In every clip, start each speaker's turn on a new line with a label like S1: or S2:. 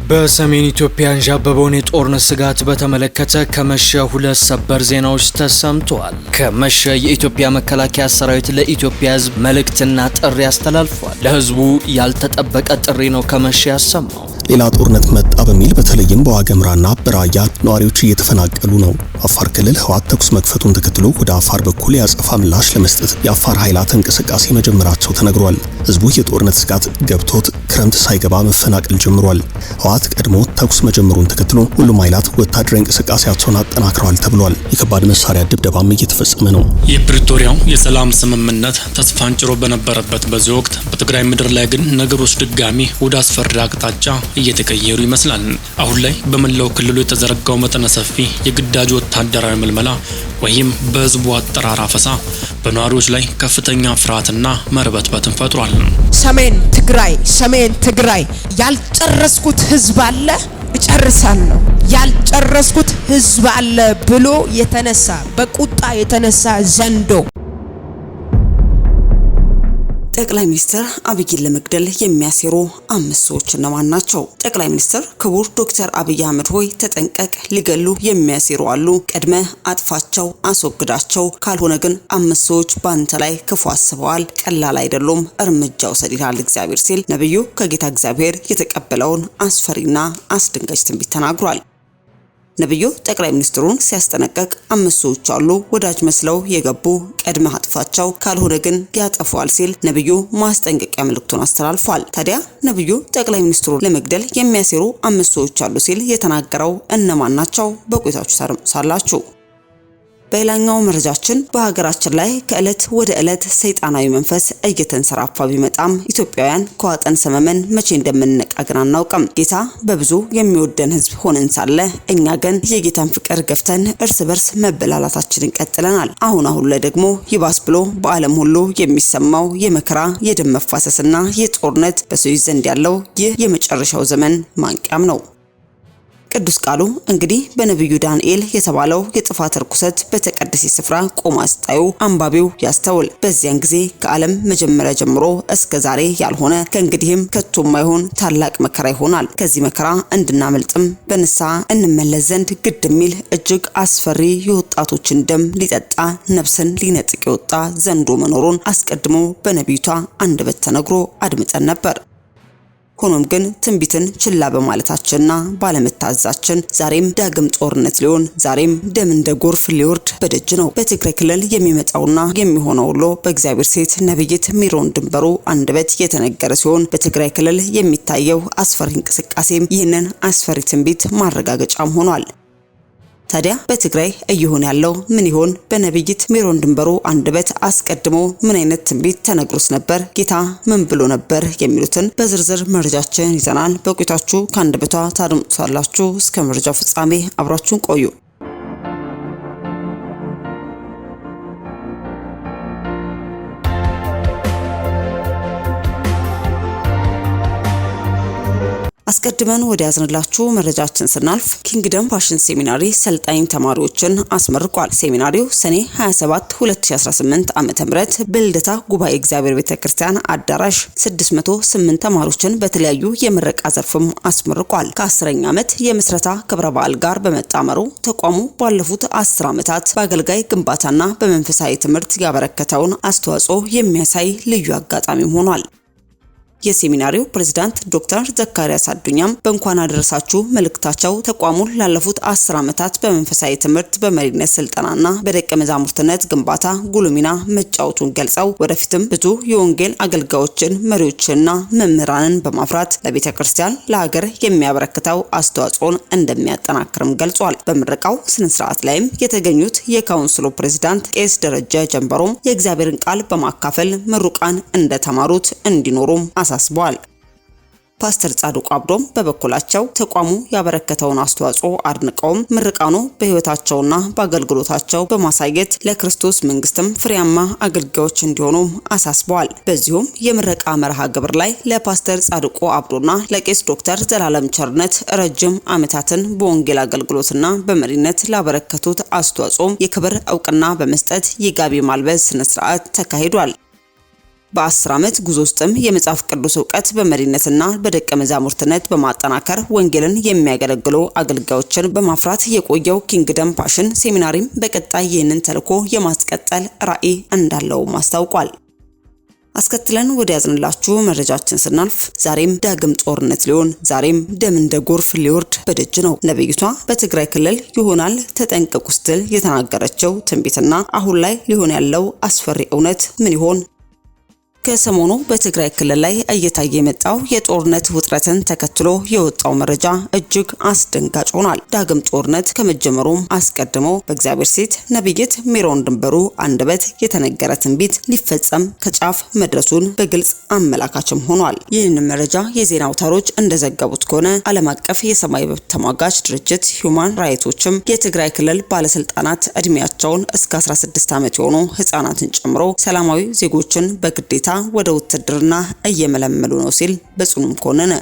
S1: በሰሜን ኢትዮጵያ አንዣበበውን የጦርነት ስጋት በተመለከተ ከመሸ ሁለት ሰበር ዜናዎች ተሰምተዋል። ከመሸ የኢትዮጵያ መከላከያ ሰራዊት ለኢትዮጵያ ሕዝብ መልእክትና ጥሪ አስተላልፏል። ለሕዝቡ ያልተጠበቀ ጥሪ ነው ከመሸ ያሰማው።
S2: ሌላ ጦርነት መጣ በሚል በተለይም በዋገምራና በራያ ነዋሪዎች እየተፈናቀሉ ነው። አፋር ክልል ህወሓት ተኩስ መክፈቱን ተከትሎ ወደ አፋር በኩል ያጸፋ ምላሽ ለመስጠት የአፋር ኃይላት እንቅስቃሴ መጀመራቸው ተነግሯል። ህዝቡ የጦርነት ስጋት ገብቶት ክረምት ሳይገባ መፈናቀል ጀምሯል። ህወሓት ቀድሞ ተኩስ መጀመሩን ተከትሎ ሁሉም ኃይላት ወታደራዊ እንቅስቃሴያቸውን አጠናክረዋል ተብሏል። የከባድ መሳሪያ ድብደባም እየተፈጸመ ነው።
S3: የፕሪቶሪያው የሰላም ስምምነት ተስፋን ጭሮ በነበረበት በዚህ ወቅት በትግራይ ምድር ላይ ግን ነገሮች ድጋሚ ወደ አስፈሪ አቅጣጫ እየተቀየሩ ይመስላል። አሁን ላይ በመላው ክልሉ የተዘረጋው መጠነ ሰፊ የግዳጅ ወታደራዊ መልመላ ወይም በህዝቡ አጠራር አፈሳ በነዋሪዎች ላይ ከፍተኛ ፍርሃትና መርበትበትን ፈጥሯል።
S4: ሰሜን ትግራይ ያልጨረስኩት ህዝብ አለ እጨርሳለሁ፣ ያልጨረስኩት ህዝብ አለ ብሎ የተነሳ በቁጣ የተነሳ ዘንዶ
S5: ጠቅላይ ሚኒስትር አብይን ለመግደል የሚያሴሩ 5 ሰዎች እነማን ናቸው? ጠቅላይ ሚኒስትር ክቡር ዶክተር አብይ አህመድ ሆይ ተጠንቀቅ፣ ሊገሉ የሚያሴሩ አሉ፣ ቀድመ አጥፋቸው፣ አስወግዳቸው፣ ካልሆነ ግን 5 ሰዎች ባንተ ላይ ክፉ አስበዋል፣ ቀላል አይደሉም፣ እርምጃ ውሰድ ይላል እግዚአብሔር ሲል ነብዩ ከጌታ እግዚአብሔር የተቀበለውን አስፈሪና አስደንጋጭ ትንቢት ተናግሯል። ነብዩ ጠቅላይ ሚኒስትሩን ሲያስጠነቅቅ 5 ሰዎች አሉ ወዳጅ መስለው የገቡ፣ ቀድመ አጥፋቸው ካልሆነ ግን ያጠፋዋል ሲል ነብዩ ማስጠንቀቂያ መልእክቱን አስተላልፏል። ታዲያ ነብዩ ጠቅላይ ሚኒስትሩን ለመግደል የሚያሴሩ 5 ሰዎች አሉ ሲል የተናገረው እነማን ናቸው? በቆይታችሁ ታደምጡታላችሁ። በሌላኛው መረጃችን በሀገራችን ላይ ከእለት ወደ እለት ሰይጣናዊ መንፈስ እየተንሰራፋ ቢመጣም ኢትዮጵያውያን ከዋጠን ሰመመን መቼ እንደምንነቃ ግን አናውቅም። ጌታ በብዙ የሚወደን ሕዝብ ሆነን ሳለ እኛ ግን የጌታን ፍቅር ገፍተን እርስ በርስ መበላላታችንን ቀጥለናል። አሁን ላይ ደግሞ ይባስ ብሎ በዓለም ሁሉ የሚሰማው የመከራ የደም መፋሰስና የጦርነት በሰዎች ዘንድ ያለው ይህ የመጨረሻው ዘመን ማንቂያም ነው። ቅዱስ ቃሉ እንግዲህ በነብዩ ዳንኤል የተባለው የጥፋት ርኩሰት በተቀደሰ ስፍራ ቆማ ስታዩ አንባቢው ያስተውል። በዚያን ጊዜ ከዓለም መጀመሪያ ጀምሮ እስከ ዛሬ ያልሆነ ከእንግዲህም ከቶ የማይሆን ታላቅ መከራ ይሆናል። ከዚህ መከራ እንድናመልጥም በንስሐ እንመለስ ዘንድ ግድ የሚል እጅግ አስፈሪ የወጣቶችን ደም ሊጠጣ ነፍስን ሊነጥቅ የወጣ ዘንዶ መኖሩን አስቀድሞ በነቢዩቷ አንደበት ተነግሮ አድምጠን ነበር። ሆኖም ግን ትንቢትን ችላ በማለታችንና ባለመታዘዛችን ዛሬም ዳግም ጦርነት ሊሆን ዛሬም ደም እንደ ጎርፍ ሊወርድ በደጅ ነው። በትግራይ ክልል የሚመጣውና የሚሆነው ሁሉ በእግዚአብሔር ሴት ነብይት ሚሮን ድንበሩ አንደበት የተነገረ ሲሆን በትግራይ ክልል የሚታየው አስፈሪ እንቅስቃሴም ይህንን አስፈሪ ትንቢት ማረጋገጫም ሆኗል። ታዲያ በትግራይ እየሆነ ያለው ምን ይሆን? በነብይት ሚሮን ድንበሩ አንደበት አስቀድሞ ምን አይነት ትንቢት ተነግሮስ ነበር? ጌታ ምን ብሎ ነበር? የሚሉትን በዝርዝር መረጃችን ይዘናል። በቆይታችሁ ከአንደበቷ ታደምጡታላችሁ። እስከ መረጃው ፍጻሜ አብራችሁን ቆዩ። አስቀድመን ወደ ያዝንላችሁ መረጃችን ስናልፍ ኪንግደም ፋሽን ሴሚናሪ ሰልጣኝ ተማሪዎችን አስመርቋል። ሴሚናሪው ሰኔ 27 2018 ዓ.ም በልደታ ጉባኤ እግዚአብሔር ቤተክርስቲያን አዳራሽ 608 ተማሪዎችን በተለያዩ የምረቃ ዘርፍም አስመርቋል። ከ10ኛ ዓመት የምስረታ ክብረ በዓል ጋር በመጣመሩ ተቋሙ ባለፉት 10 ዓመታት በአገልጋይ ግንባታና በመንፈሳዊ ትምህርት ያበረከተውን አስተዋጽኦ የሚያሳይ ልዩ አጋጣሚም ሆኗል። የሴሚናሪው ፕሬዝዳንት ዶክተር ዘካሪያስ አዱኛም በእንኳን አደረሳችሁ መልእክታቸው ተቋሙን ላለፉት 10 ዓመታት በመንፈሳዊ ትምህርት በመሪነት ስልጠናና በደቀ መዛሙርትነት ግንባታ ጉልህ ሚና መጫወቱን ገልጸው ወደፊትም ብዙ የወንጌል አገልጋዮችን መሪዎችንና መምህራንን በማፍራት ለቤተ ክርስቲያን ለሀገር የሚያበረክተው አስተዋጽኦን እንደሚያጠናክርም ገልጿል። በምረቃው ስነ ስርዓት ላይም የተገኙት የካውንስሉ ፕሬዝዳንት ቄስ ደረጃ ጀንበሮም የእግዚአብሔርን ቃል በማካፈል ምሩቃን እንደተማሩት እንዲኖሩም አሳስበዋል። ፓስተር ጻድቁ አብዶም በበኩላቸው ተቋሙ ያበረከተውን አስተዋጽኦ አድንቀውም ምርቃኑ በህይወታቸውና በአገልግሎታቸው በማሳየት ለክርስቶስ መንግስትም ፍሬያማ አገልጋዮች እንዲሆኑ አሳስበዋል። በዚሁም የምረቃ መርሃ ግብር ላይ ለፓስተር ጻድቁ አብዶና ለቄስ ዶክተር ዘላለም ቸርነት ረጅም ዓመታትን በወንጌል አገልግሎትና በመሪነት ላበረከቱት አስተዋጽኦ የክብር ዕውቅና በመስጠት የጋቢ ማልበስ ስነ ስርዓት ተካሂዷል። በ10 ዓመት ጉዞ ውስጥም የመጽሐፍ ቅዱስ ዕውቀት በመሪነትና በደቀ መዛሙርትነት በማጠናከር ወንጌልን የሚያገለግሉ አገልጋዮችን በማፍራት የቆየው ኪንግደም ፓሽን ሴሚናሪም በቀጣይ ይህንን ተልዕኮ የማስቀጠል ራዕይ እንዳለው አስታውቋል። አስከትለን ወደ ያዝንላችሁ መረጃችን ስናልፍ ዛሬም ዳግም ጦርነት ሊሆን ዛሬም ደም እንደ ጎርፍ ሊወርድ በደጅ ነው። ነብይቷ በትግራይ ክልል ይሆናል ተጠንቀቁ ስትል የተናገረችው ትንቢትና አሁን ላይ ሊሆን ያለው አስፈሪ እውነት ምን ይሆን? ከሰሞኑ በትግራይ ክልል ላይ እየታየ የመጣው የጦርነት ውጥረትን ተከትሎ የወጣው መረጃ እጅግ አስደንጋጭ ሆኗል። ዳግም ጦርነት ከመጀመሩም አስቀድሞ በእግዚአብሔር ሴት ነብይት ሜሮን ድንበሩ አንደበት የተነገረ ትንቢት ሊፈጸም ከጫፍ መድረሱን በግልጽ አመላካችም ሆኗል። ይህንን መረጃ የዜና አውታሮች እንደዘገቡት ከሆነ ዓለም አቀፍ የሰብአዊ መብት ተሟጋች ድርጅት ሂዩማን ራይቶችም የትግራይ ክልል ባለስልጣናት እድሜያቸውን እስከ 16 ዓመት የሆኑ ህጻናትን ጨምሮ ሰላማዊ ዜጎችን በግዴታ ወደ ውትድርና እየመለመሉ ነው ሲል በጽኑም ኮነነ።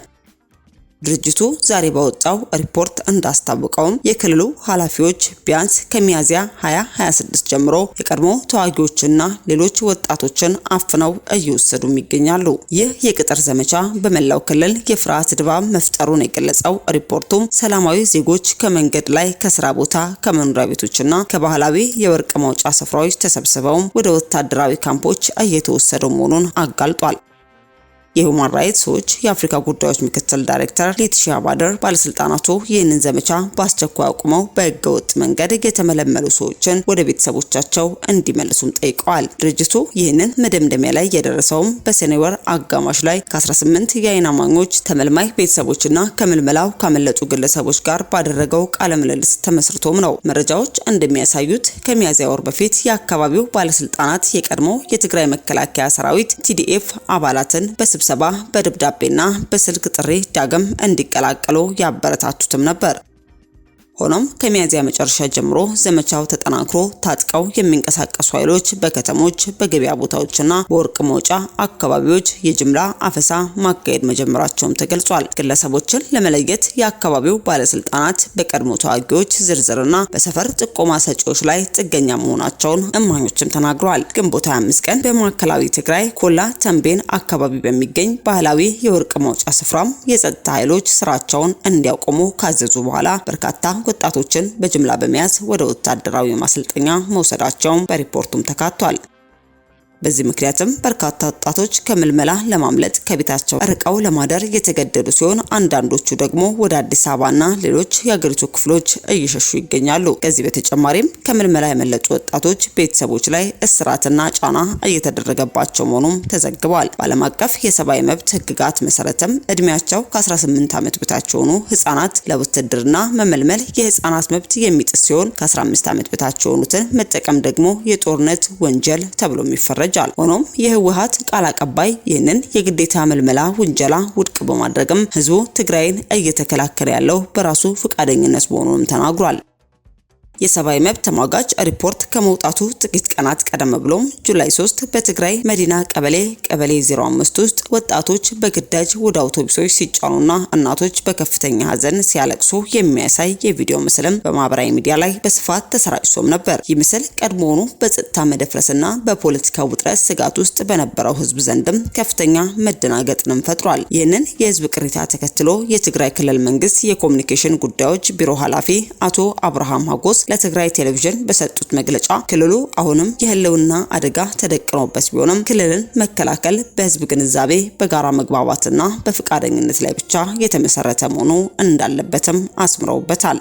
S5: ድርጅቱ ዛሬ ባወጣው ሪፖርት እንዳስታወቀውም የክልሉ ኃላፊዎች ቢያንስ ከሚያዝያ 2026 ጀምሮ የቀድሞ ተዋጊዎችና ሌሎች ወጣቶችን አፍነው እየወሰዱ ይገኛሉ። ይህ የቅጥር ዘመቻ በመላው ክልል የፍርሃት ድባብ መፍጠሩን የገለጸው ሪፖርቱም ሰላማዊ ዜጎች ከመንገድ ላይ፣ ከስራ ቦታ፣ ከመኖሪያ ቤቶችና ከባህላዊ የወርቅ ማውጫ ስፍራዎች ተሰብስበው ወደ ወታደራዊ ካምፖች እየተወሰዱ መሆኑን አጋልጧል። የሁማን ራይትስ ዎች የአፍሪካ ጉዳዮች ምክትል ዳይሬክተር ሌቲሺያ ባደር ባለስልጣናቱ ይህንን ዘመቻ በአስቸኳይ አቁመው በህገወጥ መንገድ የተመለመሉ ሰዎችን ወደ ቤተሰቦቻቸው እንዲመልሱም ጠይቀዋል። ድርጅቱ ይህንን መደምደሚያ ላይ የደረሰውም በሰኔ ወር አጋማሽ ላይ ከ18 የዓይን እማኞች ተመልማይ ቤተሰቦችና ከምልመላው ካመለጡ ግለሰቦች ጋር ባደረገው ቃለ ምልልስ ተመስርቶም ነው። መረጃዎች እንደሚያሳዩት ከሚያዝያ ወር በፊት የአካባቢው ባለስልጣናት የቀድሞ የትግራይ መከላከያ ሰራዊት TDF አባላትን በስብሰባ በደብዳቤና በስልክ ጥሪ ዳግም እንዲቀላቀሉ ያበረታቱትም ነበር። ሆኖም ከሚያዝያ መጨረሻ ጀምሮ ዘመቻው ተጠናክሮ ታጥቀው የሚንቀሳቀሱ ኃይሎች በከተሞች፣ በገበያ ቦታዎችና በወርቅ መውጫ አካባቢዎች የጅምላ አፈሳ ማካሄድ መጀመራቸውም ተገልጿል። ግለሰቦችን ለመለየት የአካባቢው ባለስልጣናት በቀድሞ ተዋጊዎች ዝርዝርና በሰፈር ጥቆማ ሰጪዎች ላይ ጥገኛ መሆናቸውን እማኞችም ተናግረዋል። ግንቦት 25 ቀን በማዕከላዊ ትግራይ ኮላ ተንቤን አካባቢ በሚገኝ ባህላዊ የወርቅ መውጫ ስፍራም የጸጥታ ኃይሎች ስራቸውን እንዲያቆሙ ካዘዙ በኋላ በርካታ ወጣቶችን በጅምላ በመያዝ ወደ ወታደራዊ ማሰልጠኛ መውሰዳቸውን በሪፖርቱም ተካቷል። በዚህ ምክንያትም በርካታ ወጣቶች ከምልመላ ለማምለጥ ከቤታቸው ርቀው ለማደር የተገደዱ ሲሆን አንዳንዶቹ ደግሞ ወደ አዲስ አበባና ሌሎች የሀገሪቱ ክፍሎች እየሸሹ ይገኛሉ። ከዚህ በተጨማሪም ከምልመላ የመለጡ ወጣቶች ቤተሰቦች ላይ እስራትና ጫና እየተደረገባቸው መሆኑም ተዘግቧል። በዓለም አቀፍ የሰብአዊ መብት ሕግጋት መሰረትም እድሜያቸው ከ18 ዓመት በታች የሆኑ ህጻናት ለውትድርና መመልመል የህጻናት መብት የሚጥስ ሲሆን ከ15 ዓመት በታች የሆኑትን መጠቀም ደግሞ የጦርነት ወንጀል ተብሎ ይፈረጃል። ሆኖም የህወሓት ቃል አቀባይ ይህንን የግዴታ መልመላ ውንጀላ ውድቅ በማድረግም ህዝቡ ትግራይን እየተከላከለ ያለው በራሱ ፈቃደኝነት መሆኑንም ተናግሯል። የሰብአዊ መብት ተሟጋች ሪፖርት ከመውጣቱ ጥቂት ቀናት ቀደም ብሎም ጁላይ 3 በትግራይ መዲና ቀበሌ 05 ውስጥ ወጣቶች በግዳጅ ወደ አውቶቡሶች ሲጫኑና እናቶች በከፍተኛ ሀዘን ሲያለቅሱ የሚያሳይ የቪዲዮ ምስልም በማህበራዊ ሚዲያ ላይ በስፋት ተሰራጭቶም ነበር። ይህ ምስል ቀድሞውኑ በጸጥታ መደፍረስና በፖለቲካ ውጥረት ስጋት ውስጥ በነበረው ህዝብ ዘንድም ከፍተኛ መደናገጥንም ፈጥሯል። ይህንን የህዝብ ቅሬታ ተከትሎ የትግራይ ክልል መንግስት የኮሙኒኬሽን ጉዳዮች ቢሮ ኃላፊ አቶ አብርሃም ሀጎስ ለትግራይ ቴሌቪዥን በሰጡት መግለጫ ክልሉ አሁንም የህልውና አደጋ ተደቅኖበት ቢሆንም ክልልን መከላከል በህዝብ ግንዛቤ፣ በጋራ መግባባትና በፈቃደኝነት ላይ ብቻ የተመሰረተ መሆኑ እንዳለበትም አስምረውበታል።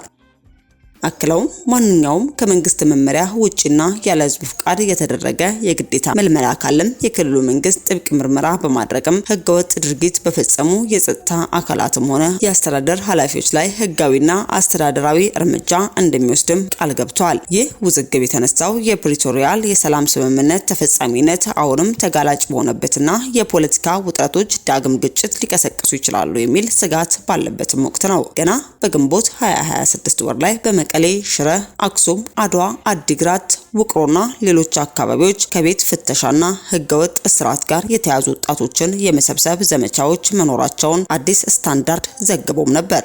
S5: አክለውም ማንኛውም ከመንግስት መመሪያ ውጪና ያለ ህዝብ ፍቃድ የተደረገ የግዴታ መልመላ ካለም የክልሉ መንግስት ጥብቅ ምርመራ በማድረግም ህገወጥ ድርጊት በፈጸሙ የጸጥታ አካላትም ሆነ የአስተዳደር ኃላፊዎች ላይ ህጋዊና አስተዳደራዊ እርምጃ እንደሚወስድም ቃል ገብተዋል። ይህ ውዝግብ የተነሳው የፕሪቶሪያል የሰላም ስምምነት ተፈጻሚነት አሁንም ተጋላጭ በሆነበትና የፖለቲካ ውጥረቶች ዳግም ግጭት ሊቀሰቅሱ ይችላሉ የሚል ስጋት ባለበትም ወቅት ነው። ገና በግንቦት 2026 ወር ላይ በመቀሌ፣ ሽረ፣ አክሱም፣ አድዋ፣ አዲግራት፣ ውቅሮና ሌሎች አካባቢዎች ከቤት ፍተሻና ህገወጥ እስራት ጋር የተያዙ ወጣቶችን የመሰብሰብ ዘመቻዎች መኖራቸውን አዲስ ስታንዳርድ ዘግቦም ነበር።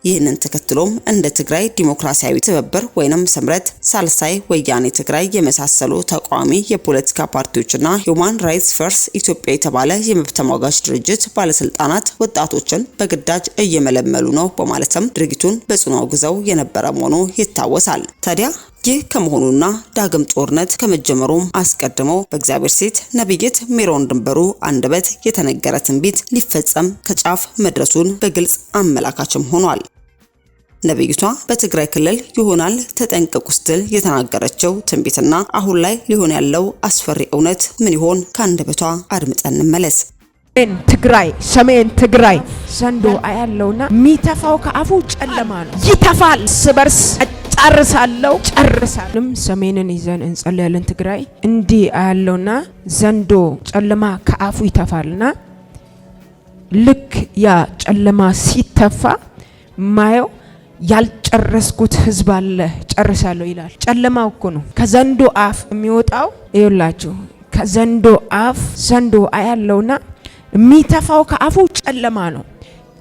S5: ይህንን ተከትሎም እንደ ትግራይ ዲሞክራሲያዊ ትብብር ወይንም ስምረት፣ ሳልሳይ ወያኔ ትግራይ የመሳሰሉ ተቋሚ የፖለቲካ ፓርቲዎችና ሁማን ራይትስ ፈርስ ኢትዮጵያ የተባለ የመብት ተሟጋች ድርጅት ባለስልጣናት ወጣቶችን በግዳጅ እየመለመሉ ነው በማለትም ድርጊቱን በጽኑ አውግዘው የነበረ መሆኑ ይታወሳል። ታዲያ ይህ ከመሆኑና ዳግም ጦርነት ከመጀመሩም አስቀድሞ በእግዚአብሔር ሴት ነብይት ሜሮን ድንበሩ አንደበት የተነገረ ትንቢት ሊፈጸም ከጫፍ መድረሱን በግልጽ አመላካችም ሆኗል። ነብይቷ በትግራይ ክልል ይሆናል ተጠንቀቁ ስትል የተናገረችው ትንቢትና አሁን ላይ ሊሆን ያለው አስፈሪ እውነት ምን ይሆን? ከአንደበቷ አድምጠን እንመለስ።
S4: ሰሜን ትግራይ ዘንዶ አያለውና ሚተፋው ከአፉ ጨለማ ነው። ይተፋል ስበርስ ጨርሳለሁ። ሰሜንን ይዘን እንጸልያለን። ትግራይ እንዲህ አያለውና ዘንዶ ጨለማ ከአፉ ይተፋልና ልክ ያ ጨለማ ሲተፋ ማየው ያልጨረስኩት ህዝብ አለ ጨርሳለሁ ይላል። ጨለማው እኮ ነው ከዘንዶ አፍ የሚወጣው። ይኸውላችሁ ከዘንዶ አፍ ዘንዶ አያለውና የሚተፋው ከአፉ ጨለማ ነው።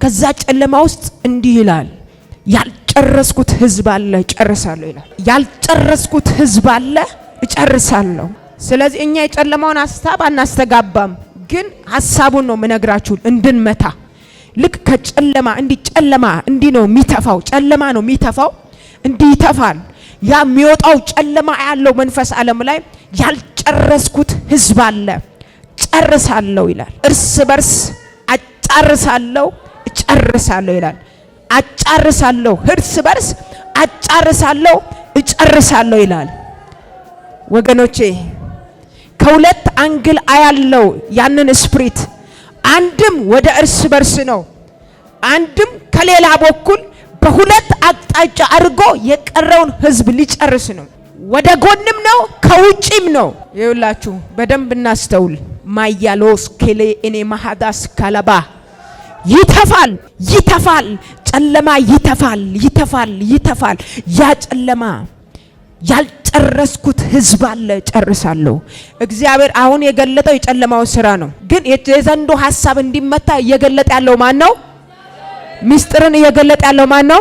S4: ከዛ ጨለማ ውስጥ እንዲህ ይላል ያልጨረስኩት ህዝብ አለ ጨርሳለሁ ይላል። ያልጨረስኩት ህዝብ አለ ጨርሳለሁ። ስለዚህ እኛ የጨለማውን ሐሳብ አናስተጋባም፣ ግን ሐሳቡን ነው ምነግራችሁ እንድንመታ። ልክ ከጨለማ እንዲህ ነው የሚተፋው። ጨለማ ነው የሚተፋው፣ እንዲህ ይተፋል። ያ የሚወጣው ጨለማ ያለው መንፈስ ዓለም ላይ ያልጨረስኩት ህዝብ አለ ጨርሳለሁ ይላል። እርስ በርስ አጫርሳለሁ እጨርሳለሁ ይላል። አጫርሳለሁ እርስ በርስ አጫርሳለሁ እጨርሳለሁ ይላል። ወገኖቼ ከሁለት አንግል አያለው ያንን ስፕሪት። አንድም ወደ እርስ በርስ ነው፣ አንድም ከሌላ በኩል በሁለት አቅጣጫ አድርጎ የቀረውን ህዝብ ሊጨርስ ነው። ወደ ጎንም ነው ከውጪም ነው። ይኸውላችሁ በደንብ እናስተውል። ማያሎስ ከሌ እኔ ማሃዳስ ካላባ ይተፋል ጨለማ ይተፋል። ያ ጨለማ ያልጨረስኩት ህዝብ አለ ጨርሳለሁ። እግዚአብሔር አሁን የገለጠው የጨለማው ስራ ነው፣ ግን የዘንዶ ሐሳብ እንዲመታ እየገለጠ ያለው ማን ነው? ሚስጥርን እየገለጠ ያለው ማን ነው?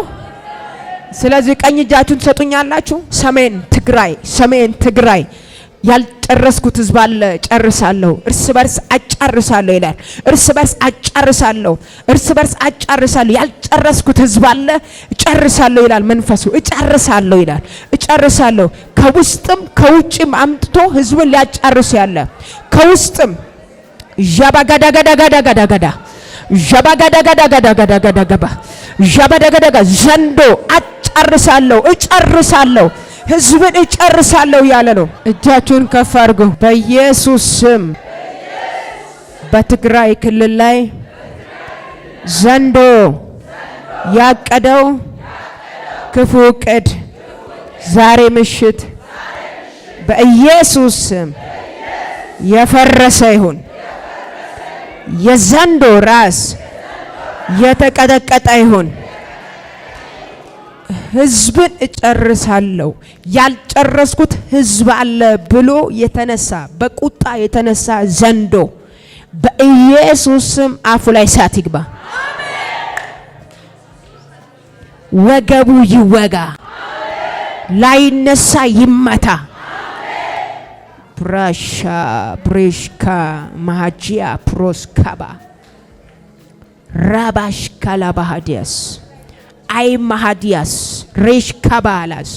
S4: ስለዚህ ቀኝ እጃችሁን ትሰጡኛላችሁ። ሰሜን ትግራይ ያልጨረስኩት ህዝብ አለ ጨርሳለሁ። እርስ በርስ አጫርሳለሁ ይላል። እርስ በርስ አጫርሳለሁ። ያልጨረስኩት ህዝብ አለ ጨርሳለሁ ይላል መንፈሱ። እጨርሳለሁ ከውስጥም ከውጭም አምጥቶ ህዝብን ሊያጫርስ ያለ ከውስጥም ዣባጋዳጋዳጋዳጋዳጋባ ዘንዶ እጨርሳለሁ ህዝብን እጨርሳለሁ ያለ ነው። እጃችሁን ከፍ አድርጉ። በኢየሱስ ስም በትግራይ ክልል ላይ ዘንዶ ያቀደው ክፉ ዕቅድ ዛሬ ምሽት በኢየሱስ ስም የፈረሰ ይሁን። የዘንዶ ራስ የተቀጠቀጠ ይሁን። ህዝብን እጨርሳለሁ። ያልጨረስኩት ህዝብ አለ ብሎ የተነሳ በቁጣ የተነሳ ዘንዶ በኢየሱስ ስም አፉ ላይ እሳት ይግባ። ወገቡ ይወጋ፣ ላይነሳ ይመታ። ብሬሽካ ማሃጂያ ፕሮስካባ ራባሽ ካላባሃዲያስ አይ ማሃዲያስ ሬሽ ካባላስ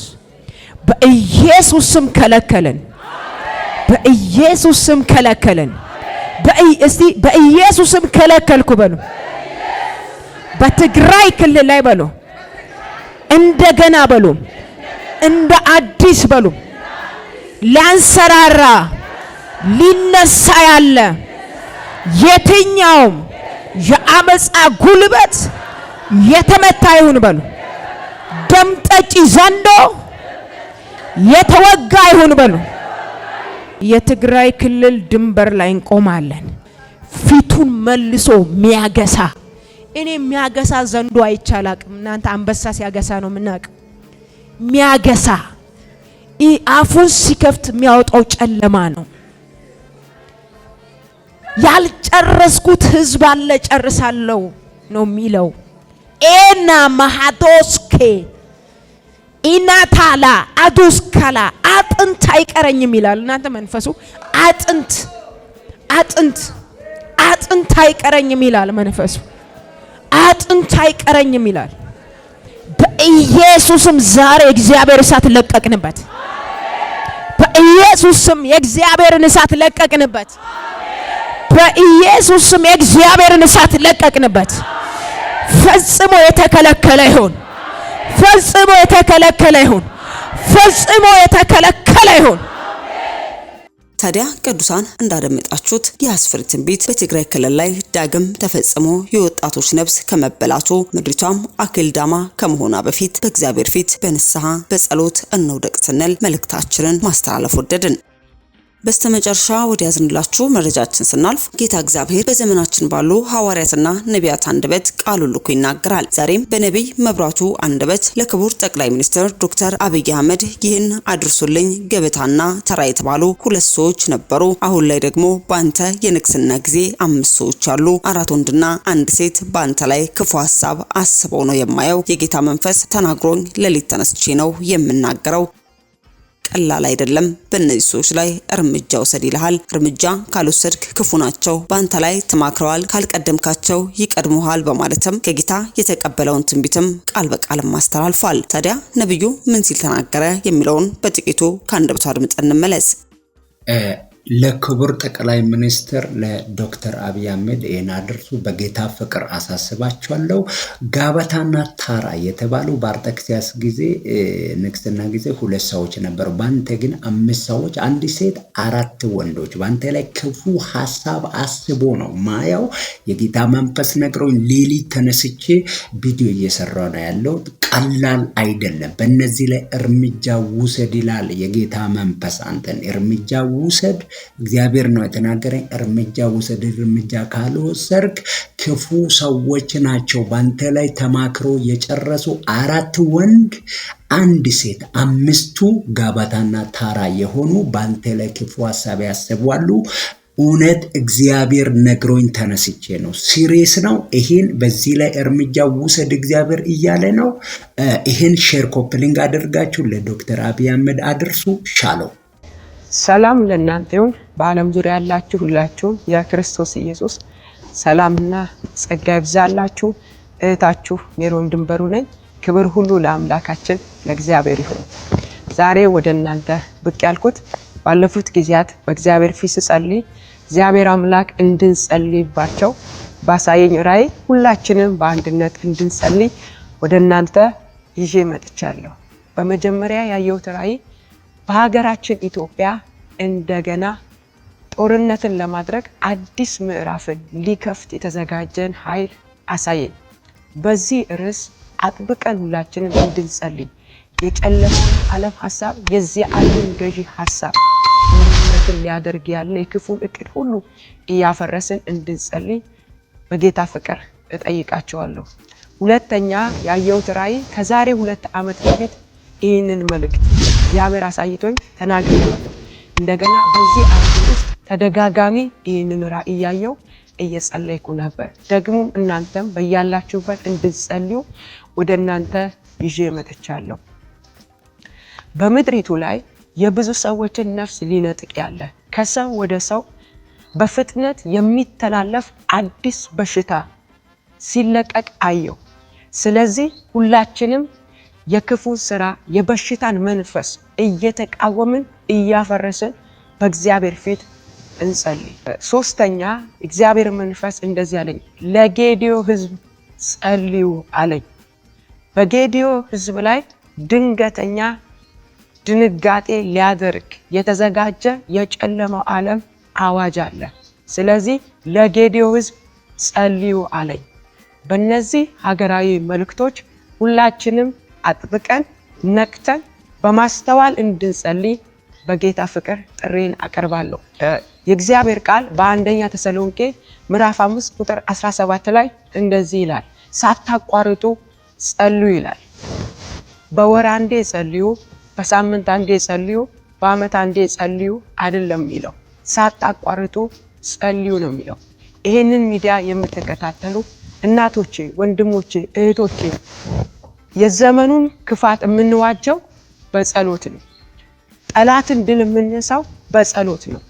S4: በኢየሱስ ስም ከለከለን። በኢየሱስ ስም ከለከለን። እስቲ በኢየሱስ ስም ከለከልኩ በሉ። በትግራይ ክልል ላይ በሉ። እንደገና በሉ። እንደ አዲስ በሉ። ሊያንሰራራ ሊነሳ ያለ የትኛውም የአመፃ ጉልበት የተመታ ይሁን በሉ። ደም ጠጪ ዘንዶ የተወጋ ይሁን በሉ። የትግራይ ክልል ድንበር ላይ እንቆማለን። ፊቱን መልሶ ሚያገሳ እኔ ሚያገሳ ዘንዶ አይቻላቅም። እናንተ አንበሳ ሲያገሳ ነው ምናቅ። ሚያገሳ አፉን ሲከፍት የሚያወጣው ጨለማ ነው። ያልጨረስኩት ህዝብ አለ ጨርሳለሁ ነው የሚለው። ኤና ማሃዶስኬ ኢናታላ አዱስካላ አጥንት አይቀረኝም ይላል። እናንተ መንፈሱ አጥንት አይቀረኝም ይላል። መንፈሱ አጥንት አይቀረኝም ይላል። በኢየሱስም ዛሬ እግዚአብሔር እሳት ለቀቅንበት። በኢየሱስም የእግዚአብሔርን እሳት ለቀቅንበት። በኢየሱስም የእግዚአብሔርን እሳት ለቀቅንበት። ፈጽሞ የተከለከለ ይሁን። ፈጽሞ የተከለከለ ይሁን። ፈጽሞ የተከለከለ ይሁን።
S5: ታዲያ ቅዱሳን እንዳደመጣችሁት የአስፈሪ ትንቢት በትግራይ ክልል ላይ ዳግም ተፈጽሞ የወጣቶች ነፍስ ከመበላቱ ምድሪቷም አክልዳማ ከመሆኗ በፊት በእግዚአብሔር ፊት በንስሐ በጸሎት እንውደቅ ስንል መልእክታችንን ማስተላለፍ ወደድን። በስተመጨረሻ ወደ ያዝንላችሁ መረጃችን ስናልፍ ጌታ እግዚአብሔር በዘመናችን ባሉ ሐዋርያትና ነቢያት አንደበት ቃሉን ልኮ ይናገራል። ዛሬም በነቢይ መብራቱ አንደበት ለክቡር ጠቅላይ ሚኒስትር ዶክተር አብይ አህመድ ይህን አድርሱልኝ ገበታና ተራ የተባሉ 2 ሰዎች ነበሩ። አሁን ላይ ደግሞ ባንተ የንግስና ጊዜ 5 ሰዎች አሉ። 4 ወንድና 1 ሴት ባንተ ላይ ክፉ ሐሳብ አስበው ነው የማየው። የጌታ መንፈስ ተናግሮኝ ሌሊት ተነስቼ ነው የምናገረው። ቀላል አይደለም። በእነዚህ ሰዎች ላይ እርምጃ ወሰድ ይልሃል። እርምጃ ካልወሰድክ ክፉ ናቸው፣ ባንተ ላይ ተማክረዋል፣ ካልቀደምካቸው ይቀድሙሃል በማለትም ከጌታ የተቀበለውን ትንቢትም ቃል በቃል ማስተላልፏል። ታዲያ ነብዩ ምን ሲል ተናገረ የሚለውን በጥቂቱ ከአንደበቱ አድምጠን እንመለስ።
S6: ለክቡር ጠቅላይ ሚኒስትር ለዶክተር አብይ አህመድ ይህን አድርሱ በጌታ ፍቅር አሳስባቸዋለሁ። ጋበታና ታራ የተባሉ በአርጤክስያስ ጊዜ ንግስና ጊዜ 2 ሰዎች ነበሩ። ባንተ ግን 5 ሰዎች፣ 1 ሴት፣ 4 ወንዶች ባንተ ላይ ክፉ ሐሳብ አስቦ ነው ማያው። የጌታ መንፈስ ነግሮኝ ሌሊት ተነስቼ ቪዲዮ እየሰራው ነው ያለው። ቀላል አይደለም። በእነዚህ ላይ እርምጃ ውሰድ ይላል የጌታ መንፈስ። አንተን እርምጃ ውሰድ እግዚአብሔር ነው የተናገረኝ። እርምጃ ውሰድ። እርምጃ ካልወሰድክ ክፉ ሰዎች ናቸው ባንተ ላይ ተማክሮ የጨረሱ 4 ወንድ 1 ሴት 5ቱ ጋባታና ታራ የሆኑ ባንተ ላይ ክፉ ሐሳብ ያስባሉ። እውነት እግዚአብሔር ነግሮኝ ተነስቼ ነው። ሲሪየስ ነው። ይሄን በዚህ ላይ እርምጃ ውሰድ እግዚአብሔር እያለ ነው። ይሄን ሼር ኮፕሊንግ አድርጋችሁ ለዶክተር አብይ አህመድ አድርሱ። ሻለው
S4: ሰላም ለእናንተ ይሁን። በዓለም ዙሪያ ያላችሁ ሁላችሁ የክርስቶስ ኢየሱስ ሰላምና ጸጋ ይብዛላችሁ። እህታችሁ ሜሮን ድንበሩ ነኝ። ክብር ሁሉ ለአምላካችን ለእግዚአብሔር ይሁን። ዛሬ ወደ እናንተ ብቅ ያልኩት ባለፉት ጊዜያት በእግዚአብሔር ፊት ስጸልይ እግዚአብሔር አምላክ እንድንጸልይባቸው ባሳየኝ ራእይ ሁላችንም በአንድነት እንድንጸልይ ወደ እናንተ ይዤ መጥቻለሁ። በመጀመሪያ ያየሁት ራእይ በሀገራችን ኢትዮጵያ እንደገና ጦርነትን ለማድረግ አዲስ ምዕራፍን ሊከፍት የተዘጋጀን ኃይል አሳየኝ። በዚህ ርዕስ አጥብቀን ሁላችንም እንድንጸልይ የጨለመው ዓለም ሐሳብ የዚህ ዓለም ገዢ ሐሳብ ጦርነትን ሊያደርግ ያለ የክፉ እቅድ ሁሉ እያፈረስን እንድንጸልይ በጌታ ፍቅር እጠይቃቸዋለሁ። ሁለተኛ ያየሁት ራእይ ከዛሬ 2 ዓመት በፊት ይህንን መልእክት እግዚአብሔር አሳይቶኝ ተናግሬያለሁ። እንደገና በዚህ ዓመት ውስጥ ተደጋጋሚ ይህንን ራእይ ያየው እየጸለይኩ ነበር። ደግሞ እናንተም በያላችሁበት እንድትጸልዩ ወደ እናንተ ይዤ መጥቻለሁ። በምድሪቱ ላይ የብዙ ሰዎችን ነፍስ ሊነጥቅ ያለ ከሰው ወደ ሰው በፍጥነት የሚተላለፍ አዲስ በሽታ ሲለቀቅ አየው። ስለዚህ ሁላችንም የክፉ ስራ የበሽታን መንፈስ እየተቃወምን እያፈረስን በእግዚአብሔር ፊት እንጸልይ። ሶስተኛ እግዚአብሔር መንፈስ እንደዚህ አለኝ፣ ለጌዲዮ ሕዝብ ጸልዩ አለኝ። በጌዲዮ ሕዝብ ላይ ድንገተኛ ድንጋጤ ሊያደርግ የተዘጋጀ የጨለማው ዓለም አዋጅ አለ። ስለዚህ ለጌዲዮ ሕዝብ ጸልዩ አለኝ። በእነዚህ ሀገራዊ መልእክቶች ሁላችንም አጥብቀን ነቅተን በማስተዋል እንድንጸልይ በጌታ ፍቅር ጥሪን አቀርባለሁ። የእግዚአብሔር ቃል በአንደኛ ተሰሎንቄ ምዕራፍ 5 ቁጥር 17 ላይ እንደዚህ ይላል፣ ሳታቋርጡ ጸልዩ ይላል። በወር አንዴ ጸልዩ፣ በሳምንት አንዴ ጸልዩ፣ በአመት አንዴ ጸልዩ አይደለም የሚለው፣ ሳታቋርጡ ጸልዩ ነው የሚለው። ይሄንን ሚዲያ የምትከታተሉ እናቶቼ፣ ወንድሞቼ፣ እህቶቼ የዘመኑን ክፋት የምንዋጀው በጸሎት ነው። ጠላትን ድል የምንነሳው በጸሎት ነው።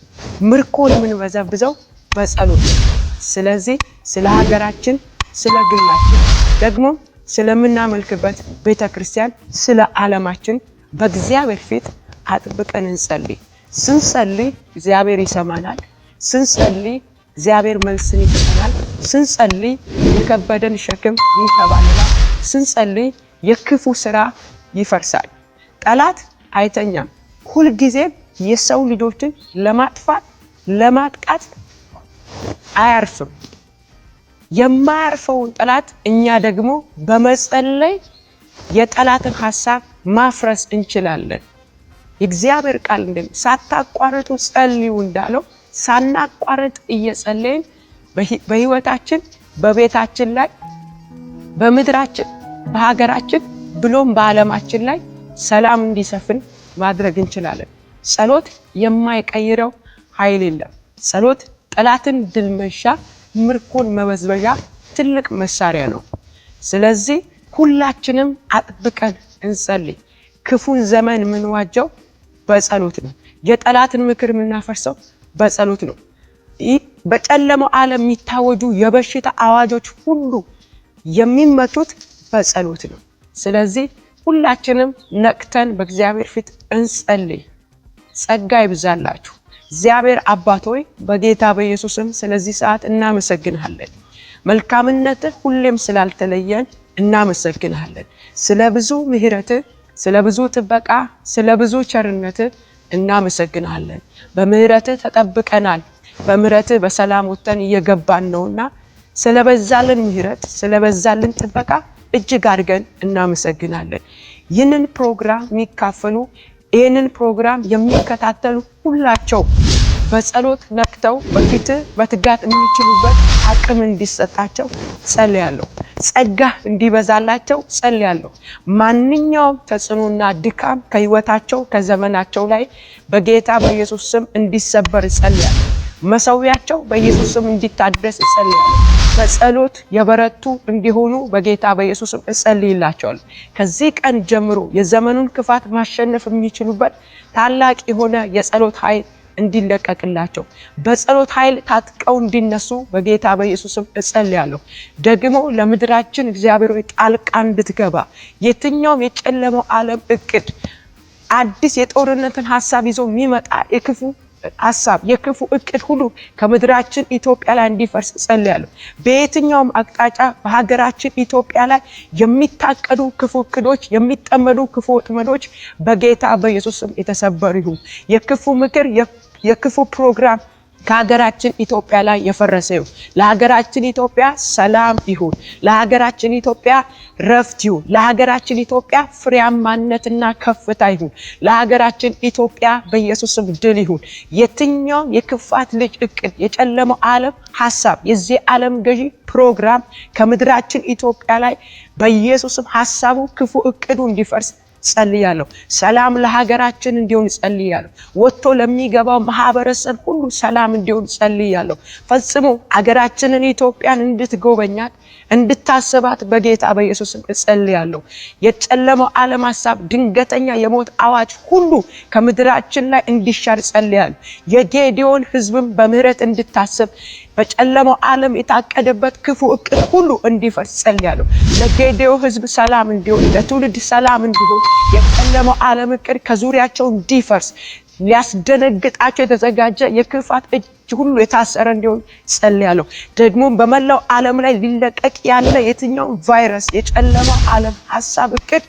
S4: ምርኮን የምንበዘብዘው በጸሎት ነው። ስለዚህ ስለ ሀገራችን፣ ስለ ግላችን፣ ደግሞ ስለምናመልክበት ቤተክርስቲያን፣ ስለ ዓለማችን በእግዚአብሔር ፊት አጥብቀን እንጸልይ። ስንጸልይ እግዚአብሔር ይሰማናል። ስንጸልይ እግዚአብሔር መልስን ይሰጠናል። ስንጸልይ የከበደን ሸክም ይተባልናል። ስንጸልይ የክፉ ስራ ይፈርሳል። ጠላት አይተኛም። ሁልጊዜም የሰው ልጆችን ለማጥፋት ለማጥቃት አያርፍም። የማያርፈውን ጠላት እኛ ደግሞ በመጸለይ የጠላትን ሐሳብ ማፍረስ እንችላለን። የእግዚአብሔር ቃል ሳታቋርጡ ጸልዩ እንዳለው ሳናቋርጥ እየጸለይን በህይወታችን፣ በቤታችን ላይ፣ በምድራችን፣ በሀገራችን ብሎም በዓለማችን ላይ ሰላም እንዲሰፍን ማድረግ እንችላለን። ጸሎት የማይቀይረው ኃይል የለም። ጸሎት ጠላትን ድል መንሻ፣ ምርኮን መበዝበዣ ትልቅ መሳሪያ ነው። ስለዚህ ሁላችንም አጥብቀን እንጸልይ። ክፉን ዘመን የምንዋጀው በጸሎት ነው። የጠላትን ምክር የምናፈርሰው በጸሎት ነው። በጨለማው ዓለም የሚታወጁ የበሽታ አዋጆች ሁሉ የሚመቱት በጸሎት ነው። ስለዚህ ሁላችንም ነቅተን በእግዚአብሔር ፊት እንጸልይ። ጸጋ ይብዛላችሁ። እግዚአብሔር አባት ሆይ በጌታ በኢየሱስም ስለዚህ ሰዓት እናመሰግንሃለን። መልካምነትህ ሁሌም ስላልተለየን እናመሰግንሃለን። ስለ ብዙ ምሕረትህ፣ ስለ ብዙ ጥበቃ፣ ስለ ብዙ ቸርነትህ እናመሰግንሃለን። በምሕረትህ ተጠብቀናል። በምሕረትህ በሰላም ወጥተን እየገባን ነውና ስለበዛልን ምሕረት፣ ስለበዛልን ጥበቃ እጅግ አድርገን እናመሰግናለን። ይህንን ፕሮግራም የሚካፈሉ ይህንን ፕሮግራም የሚከታተሉ ሁላቸው በጸሎት ነክተው በፊትህ በትጋት የሚችሉበት አቅም እንዲሰጣቸው ጸልያለሁ። ጸጋ እንዲበዛላቸው ጸልያለሁ። ማንኛውም ተጽዕኖና ድካም ከህይወታቸው ከዘመናቸው ላይ በጌታ በኢየሱስ ስም እንዲሰበር ጸልያለሁ። መሰዊያቸው በኢየሱስ ስም እንዲታደስ ጸልያለሁ። በጸሎት የበረቱ እንዲሆኑ በጌታ በኢየሱስ ስም እጸልይላቸዋለሁ። ከዚህ ቀን ጀምሮ የዘመኑን ክፋት ማሸነፍ የሚችሉበት ታላቅ የሆነ የጸሎት ኃይል እንዲለቀቅላቸው በጸሎት ኃይል ታጥቀው እንዲነሱ በጌታ በኢየሱስ ስም እጸልያለሁ። ደግሞ ለምድራችን እግዚአብሔር ጣልቃ እንድትገባ የትኛውም የጨለመው ዓለም እቅድ አዲስ የጦርነትን ሐሳብ ይዞ የሚመጣ የክፉ ሐሳብ የክፉ እቅድ ሁሉ ከምድራችን ኢትዮጵያ ላይ እንዲፈርስ ጸልያለሁ። በየትኛውም አቅጣጫ በሀገራችን ኢትዮጵያ ላይ የሚታቀዱ ክፉ እቅዶች፣ የሚጠመዱ ክፉ ወጥመዶች በጌታ በኢየሱስ ስም የተሰበሩ ይሁን። የክፉ ምክር፣ የክፉ ፕሮግራም ከሀገራችን ኢትዮጵያ ላይ የፈረሰ ይሁን። ለሀገራችን ኢትዮጵያ ሰላም ይሁን። ለሀገራችን ኢትዮጵያ ረፍት ይሁን። ለሀገራችን ኢትዮጵያ ፍሬያማነትና ከፍታ ይሁን። ለሀገራችን ኢትዮጵያ በኢየሱስም ድል ይሁን። የትኛውም የክፋት ልጅ እቅድ፣ የጨለመው ዓለም ሐሳብ፣ የዚህ ዓለም ገዢ ፕሮግራም ከምድራችን ኢትዮጵያ ላይ በኢየሱስም ሐሳቡ ክፉ እቅዱ እንዲፈርስ ጸልያለሁ። ሰላም ለሀገራችን እንዲሆን ጸልያለሁ። ወጥቶ ለሚገባው ማህበረሰብ ሁሉ ሰላም እንዲሆን ጸልያለሁ። ፈጽሞ ሀገራችንን ኢትዮጵያን እንድትጎበኛት እንድታስባት በጌታ በኢየሱስ ስም ጸልያለሁ። የጨለመው ዓለም ሐሳብ፣ ድንገተኛ የሞት አዋጅ ሁሉ ከምድራችን ላይ እንዲሻር ጸልያለሁ። የጌዲዮን ሕዝብም በምህረት እንድታስብ በጨለማው ዓለም የታቀደበት ክፉ እቅድ ሁሉ እንዲፈርስ ጸልያለሁ። ለጌዲዮ ሕዝብ ሰላም እንዲሆን፣ ለትውልድ ሰላም እንዲሆን፣ የጨለማው ዓለም እቅድ ከዙሪያቸው እንዲፈርስ፣ ሊያስደነግጣቸው የተዘጋጀ የክፋት እጅ ሁሉ የታሰረ እንዲሆን ጸልያለሁ። ደግሞ በመላው ዓለም ላይ ሊለቀቅ ያለ የትኛው ቫይረስ፣ የጨለማው ዓለም ሐሳብ እቅድ፣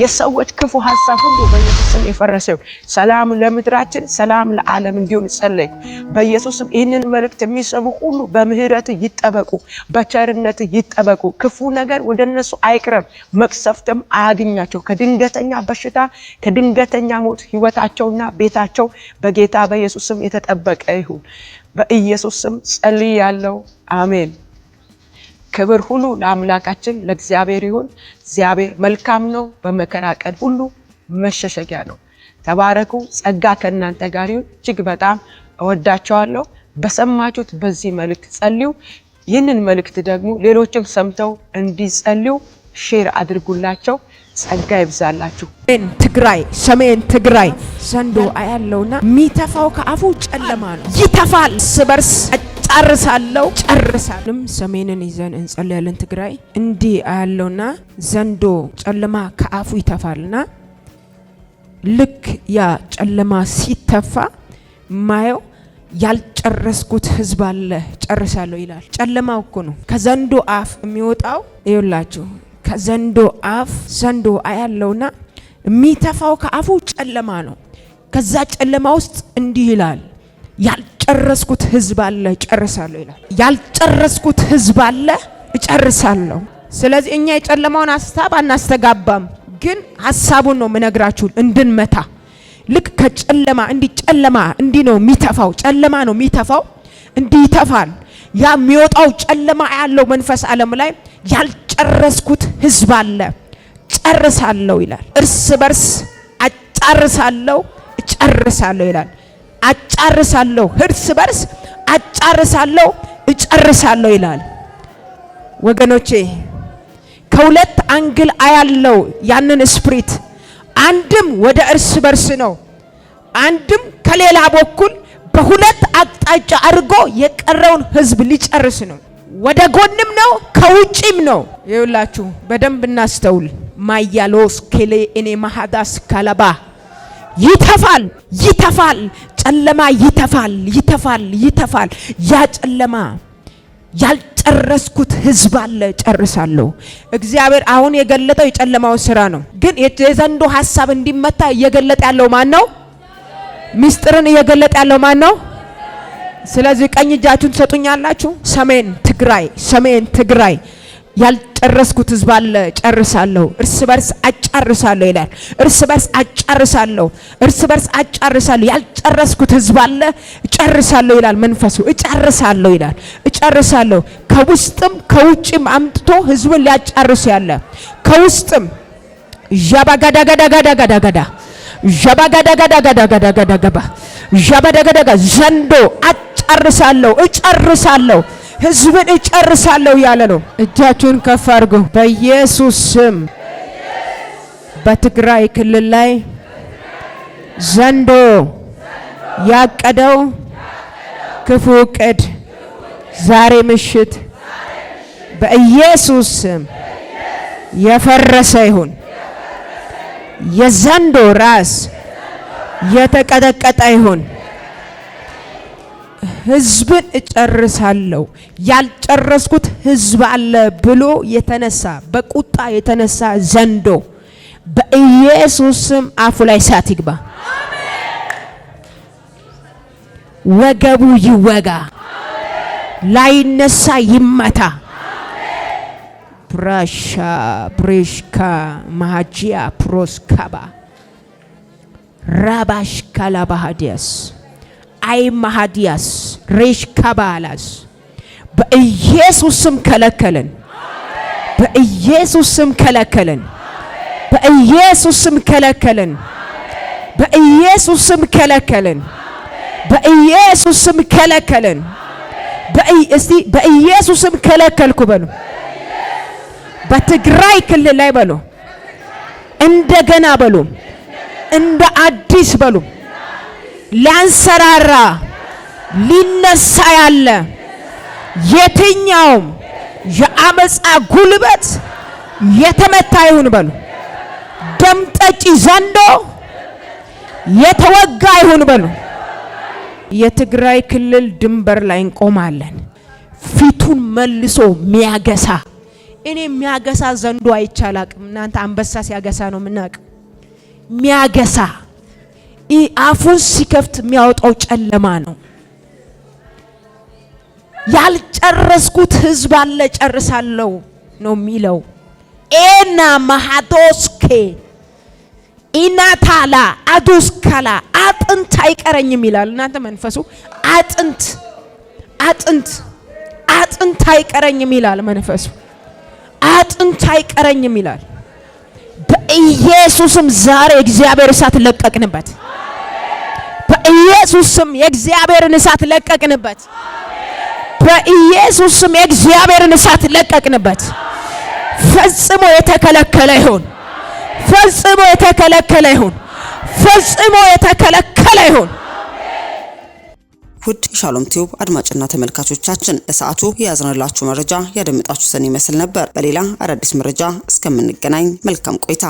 S4: የሰዎች ክፉ ሐሳብ ሁሉ በኢየሱስ ስም የፈረሰ ይሁን። ሰላም ለምድራችን፣ ሰላም ለዓለም እንዲሆን ጸለይኩ። በኢየሱስ ስም ይህንን መልእክት የሚሰሙ ሁሉ በምህረት ይጠበቁ፣ በቸርነት ይጠበቁ። ክፉ ነገር ወደ እነሱ አይቅረብ፣ መቅሰፍትም አያገኛቸው። ከድንገተኛ በሽታ ከድንገተኛ ሞት ህይወታቸውና ቤታቸው በጌታ በኢየሱስ ስም የተጠበቀ ይሁን። በኢየሱስ ስም ጸልያለሁ። አሜን። ክብር ሁሉ ለአምላካችን ለእግዚአብሔር ይሁን። እግዚአብሔር መልካም ነው፣ በመከራ ቀን ሁሉ መሸሸጊያ ነው። ተባረኩ። ጸጋ ከእናንተ ጋር ይሁን። እጅግ በጣም እወዳቸዋለሁ። በሰማችሁት በዚህ መልእክት ጸልዩ። ይህንን መልእክት ደግሞ ሌሎችም ሰምተው እንዲጸልዩ ሼር አድርጉላቸው። ጸጋ ይብዛላችሁ። ሰሜን ትግራይ ዘንዶ አያለውና የሚተፋው ከአፉ ጨለማ ነው። ይተፋል። ስበርስ ጨርሳለሁ። ሰሜንን ይዘን እንጸልያለን። ትግራይ እንዲህ አያለውና ዘንዶ ጨለማ ከአፉ ይተፋልና ልክ ያ ጨለማ ሲተፋ ማየው ያልጨረስኩት ህዝብ አለ ጨርሳለሁ ይላል። ጨለማው እኮ ነው ከዘንዶ አፍ የሚወጣው። ይኸውላችሁ ከዘንዶ አፍ ዘንዶ አያለውና የሚተፋው ከአፉ ጨለማ ነው። ከዛ ጨለማ ውስጥ እንዲህ ይላል ያልጨረስኩት ህዝብ አለ ጨርሳለሁ ይላል። ያልጨረስኩት ህዝብ አለ እጨርሳለሁ። ስለዚህ እኛ የጨለማውን ሐሳብ አናስተጋባም፣ ግን ሐሳቡን ነው ምነግራችሁ እንድንመታ። ልክ ከጨለማ እንዲህ ነው የሚተፋው። ጨለማ ነው የሚተፋው፣ እንዲህ ይተፋል። ያ የሚወጣው ጨለማ ያለው መንፈስ ዓለም ላይ ያልጨረስኩት ህዝብ አለ ጨርሳለሁ ይላል። እርስ በርስ አጫርሳለሁ እጨርሳለሁ ይላል። አጫርሳለሁ፣ እርስ በርስ አጫርሳለሁ እጨርሳለሁ ይላል። ወገኖቼ ከሁለት አንግል አያለው ያንን ስፕሪት። አንድም ወደ እርስ በርስ ነው፣ አንድም ከሌላ በኩል በሁለት አቅጣጫ አድርጎ የቀረውን ህዝብ ሊጨርስ ነው። ወደ ጎንም ነው ከውጪም ነው። ይኸውላችሁ በደንብ እናስተውል። ማያሎስ ከሌ እኔ ማሃዳስ ካላባ ይተፋል። ጨለማ ይተፋል። ያ ጨለማ ያልጨረስኩት ህዝብ አለ ጨርሳለሁ። እግዚአብሔር አሁን የገለጠው የጨለማውን ስራ ነው። ግን የዘንዶ ሐሳብ እንዲመታ እየገለጠ ያለው ማን ነው? ምስጢርን እየገለጠ ያለው ማን ነው? ስለዚህ ቀኝ እጃችሁን ትሰጡኛላችሁ። ሰሜን ትግራይ ያልጨረስኩት ህዝብ አለ ጨርሳለሁ። እርስ በርስ አጫርሳለሁ ይላል። እርስ በርስ አጫርሳለሁ። ያልጨረስኩት ህዝብ አለ እጨርሳለሁ ይላል መንፈሱ። እጨርሳለሁ ይላል። ከውስጥም ከውጭም አምጥቶ ህዝብን ሊያጫርስ ያለ ከውስጥም ዣባጋዳጋዳጋዳጋዳጋባ ዘንዶ እጨርሳለሁ ህዝብን እጨርሳለሁ ያለ ነው። እጃችሁን ከፍ አድርጉ። በኢየሱስ ስም በትግራይ ክልል ላይ ዘንዶ ያቀደው ክፉ ዕቅድ ዛሬ ምሽት በኢየሱስ ስም የፈረሰ ይሁን። የዘንዶ ራስ የተቀጠቀጠ ይሁን። ህዝብን እጨርሳለሁ። ያልጨረስኩት ህዝብ አለ ብሎ የተነሳ በቁጣ የተነሳ ዘንዶ በኢየሱስ ስም አፉ ላይ እሳት ይግባ። ወገቡ ይወጋ፣ ላይነሳ ይመታ። ብራሻ ብሬሽካ ማሃጂያ ፕሮስካባ ራባሽ ካላባሃዲያስ አይ ማሃዲያስ ሬሽ ካባላስ በኢየሱስ ስም ከለከለን። በኢየሱስ ስም ከለከለን። በኢየሱስ ስም ከለከለን። በኢየሱስ ስም ከለከለን። በኢየሱስ ስም ከለከለን። እስቲ በኢየሱስ ስም ከለከልኩ በሉ። በትግራይ ክልል ላይ በሉ። እንደገና በሉ። እንደ አዲስ በሉ። ሊያንሰራራ ሊነሳ ያለ የትኛውም የአመፃ ጉልበት የተመታ ይሁን በሉ። ደም ጠጪ ዘንዶ የተወጋ ይሁን በሉ። የትግራይ ክልል ድንበር ላይ እንቆማለን። ፊቱን መልሶ ሚያገሳ እኔ ሚያገሳ ዘንዶ አይቻላቅም። እናንተ አንበሳ ሲያገሳ ነው ምናቅ። ሚያገሳ አፉን ሲከፍት የሚያወጣው ጨለማ ነው። ያልጨረስኩት ህዝብ አለ ጨርሳለሁ ነው የሚለው። ኤና ማሃዶስኬ ኢናታላ አዱስካላ አጥንት አይቀረኝም ይላል። እናንተ መንፈሱ አጥንት አይቀረኝም ይላል መንፈሱ። አጥንት አይቀረኝም ይላል። በኢየሱስም ዛሬ እግዚአብሔር እሳት ለቀቅንበት። በኢየሱስም የእግዚአብሔርን እሳት ለቀቅንበት። በኢየሱስ ስም የእግዚአብሔርን እሳት ለቀቅንበት። ፈጽሞ የተከለከለ ይሁን። ፈጽሞ የተከለከለ ይሁን። ፈጽሞ የተከለከለ ይሁን።
S5: ውድ ሻሎም ቲዩብ አድማጭና ተመልካቾቻችን ለሰዓቱ የያዝንላችሁ መረጃ ያደመጣችሁትን ይመስል ነበር። በሌላ አዳዲስ መረጃ እስከምንገናኝ መልካም ቆይታ